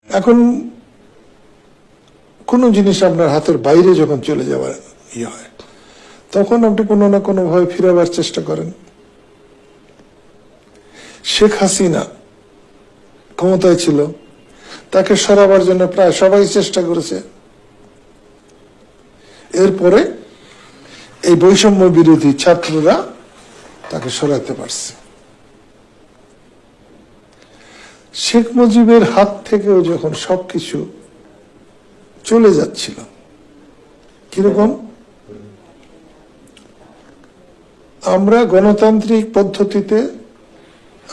এখন কোনো জিনিস আপনার হাতের বাইরে যখন চলে যাওয়ার হয়, তখন আপনি কোনো না কোনো ভাবে ফিরাবার চেষ্টা করেন। শেখ হাসিনা ক্ষমতায় ছিল, তাকে সরাবার জন্য প্রায় সবাই চেষ্টা করেছে। এরপরে এই বৈষম্য বিরোধী ছাত্ররা তাকে সরাতে পারছে। শেখ মুজিবের হাত থেকেও যখন সবকিছু চলে যাচ্ছিল, কিরকম আমরা গণতান্ত্রিক পদ্ধতিতে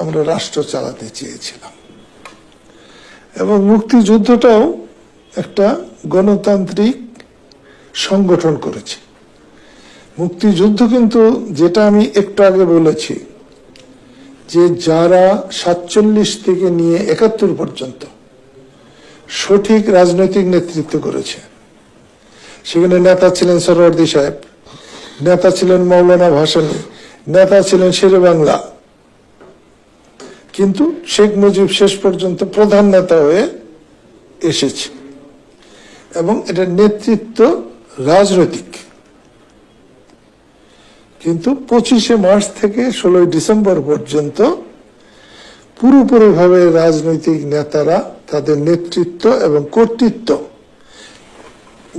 আমরা রাষ্ট্র চালাতে চেয়েছিলাম, এবং মুক্তিযুদ্ধটাও একটা গণতান্ত্রিক সংগঠন করেছে। মুক্তিযুদ্ধ কিন্তু, যেটা আমি একটু আগে বলেছি, যে যারা 47 থেকে নিয়ে 71 পর্যন্ত সঠিক রাজনৈতিক নেতৃত্ব করেছে, সেখানে নেতা ছিলেন সোহরাওয়ার্দী সাহেব, নেতা ছিলেন মৌলানা ভাসানী, নেতা ছিলেন শেরে বাংলা, কিন্তু শেখ মুজিব শেষ পর্যন্ত প্রধান নেতা হয়ে এসেছে, এবং এটা নেতৃত্ব রাজনৈতিক। কিন্তু 25শে মার্চ থেকে 16ই ডিসেম্বর পর্যন্ত পুরোপুরিভাবে রাজনৈতিক নেতারা তাদের নেতৃত্ব এবং কর্তৃত্ব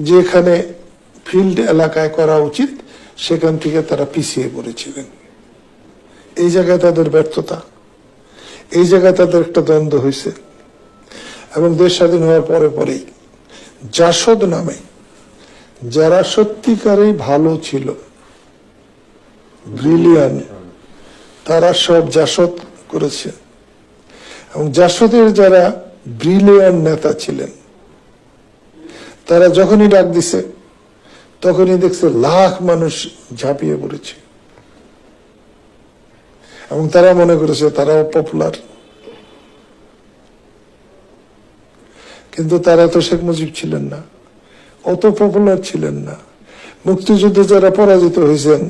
যেখানে ফিল্ড এলাকায় করা উচিত সেখান থেকে তারা পিছিয়ে পড়েছিলেন। এই জায়গায় তাদের ব্যর্থতা, এই জায়গায় তাদের একটা দ্বন্দ্ব হয়েছে। এবং দেশ স্বাধীন হওয়ার পরে পরেই জাসদ নামে যারা সত্যিকারেই ভালো ছিল, ব্রিলিয়ান্ট, তারা সব জাসদ করেছে। এবং জাসদের যারা ব্রিলিয়ান্ট নেতা ছিলেন, তারা যখনই ডাক দিছে তখনই দেখছে লাখ মানুষ ঝাঁপিয়ে পড়েছে, এবং তারা মনে করেছে তারাও পপুলার। কিন্তু তারা তো শেখ মুজিব ছিলেন না, অত পপুলার ছিলেন না। মুক্তিযুদ্ধে যারা পরাজিত হয়েছেন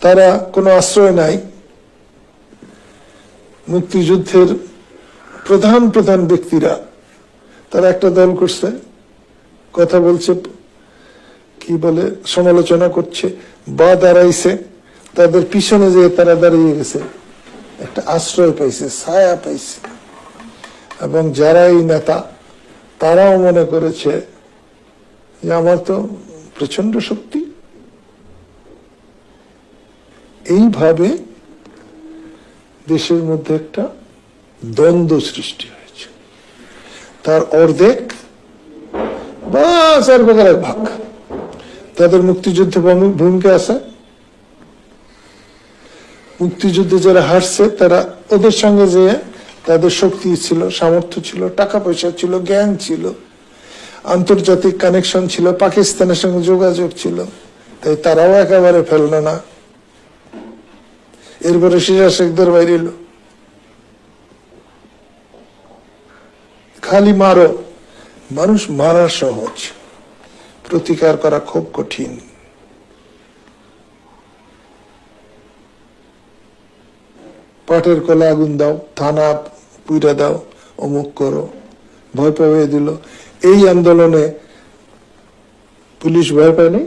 তারা কোনো আশ্রয় নাই। মুক্তিযুদ্ধের প্রধান প্রধান ব্যক্তিরা তারা একটা দল করছে, কথা বলছে, কি বলে, সমালোচনা করছে বা দাঁড়াইছে, তাদের পিছনে যে তারা দাঁড়িয়ে গেছে, একটা আশ্রয় পাইছে, ছায়া পাইছে। এবং যারা এই নেতা, তারাও মনে করেছে যে আমার তো প্রচন্ড শক্তি। এইভাবে দেশের মধ্যে একটা দ্বন্দ্ব সৃষ্টি হয়েছে। তার অর্ধেক বা 4 ভাগ তাদের মুক্তিযুদ্ধে ভূমিকা আছে। মুক্তিযুদ্ধে যারা হারছে তারা ওদের সঙ্গে যে তাদের শক্তি ছিল, সামর্থ্য ছিল, টাকা পয়সা ছিল, জ্ঞান ছিল, আন্তর্জাতিক কানেকশন ছিল, পাকিস্তানের সঙ্গে যোগাযোগ ছিল, তাই তারাও একেবারে ফেলল না। এরপরে সিরাজ শেখদের বাইরে এলো, খালি মারো। মানুষ মারা সহজ, প্রতিকার করা খুব কঠিন। পাটের কলে আগুন দাও, থানা পুইরা দাও, অমুক করো, ভয় পাইয়ে দিল। এই আন্দোলনে পুলিশ ভয় পায়নি,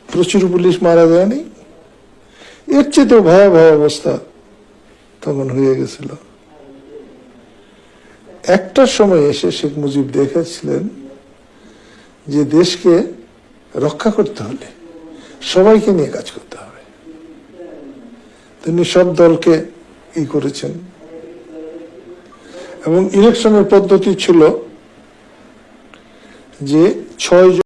প্রচুর পুলিশ মারা যায়নি। এর চেয়ে তো ভয়াবহ অবস্থা তখন হয়ে গেছিল। একটা সময় এসে শেখ মুজিব দেখেছিলেন যে দেশকে রক্ষা করতে হলে সবাইকে নিয়ে কাজ করতে হবে। তিনি সব দলকে করেছেন, এবং ইলেকশনের পদ্ধতি ছিল যে 6